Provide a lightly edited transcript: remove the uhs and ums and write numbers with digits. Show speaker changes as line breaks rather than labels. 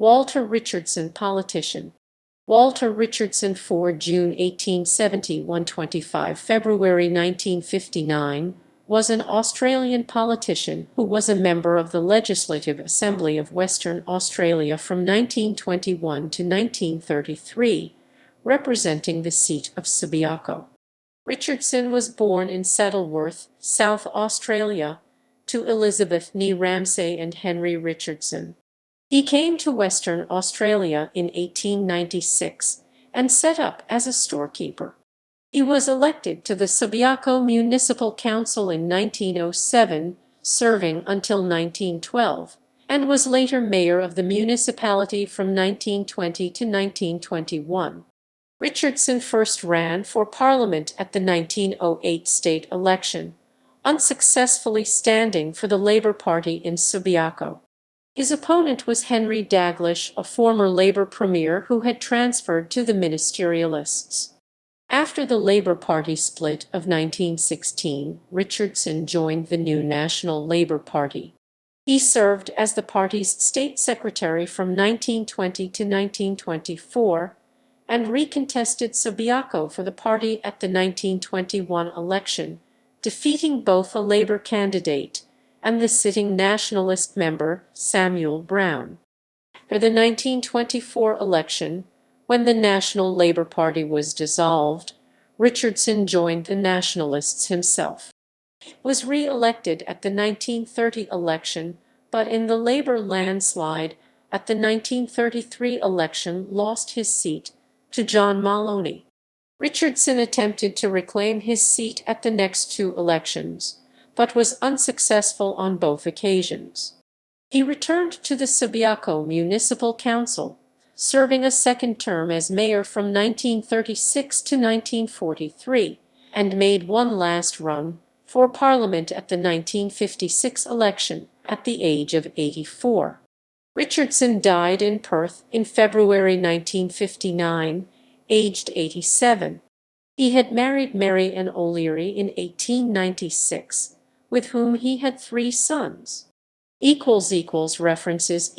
Walter Richardson, politician. Walter Richardson, 4 June 1870 – 25 February 1959, was an Australian politician who was a member of the Legislative Assembly of Western Australia from 1921 to 1933, representing the seat of Subiaco. Richardson was born in Saddleworth, South Australia, to Elizabeth née Ramsay and Henry Richardson. He came to Western Australia in 1896 and set up as a storekeeper. He was elected to the Subiaco Municipal Council in 1907, serving until 1912, and was later mayor of the municipality from 1920 to 1921. Richardson first ran for Parliament at the 1908 state election, unsuccessfully standing for the Labour Party in Subiaco. His opponent was Henry Daglish, a former Labour premier who had transferred to the Ministerialists. After the Labour Party split of 1916, Richardson joined the new National Labour Party. He served as the party's state secretary from 1920 to 1924 and recontested Subiaco for the party at the 1921 election, defeating both a Labour candidate and the sitting Nationalist member, Samuel Brown. For the 1924 election, when the National Labour Party was dissolved, Richardson joined the Nationalists himself. He was re-elected at the 1930 election, but in the Labour landslide at the 1933 election lost his seat to John Moloney. Richardson attempted to reclaim his seat at the next two elections, but was unsuccessful on both occasions. He returned to the Subiaco Municipal Council, serving a second term as mayor from 1936 to 1943, and made one last run for Parliament at the 1956 election at the age of 84. Richardson died in Perth in February 1959, aged 87. He had married Mary Ann O'Leary in 1896, with whom he had 3 sons. References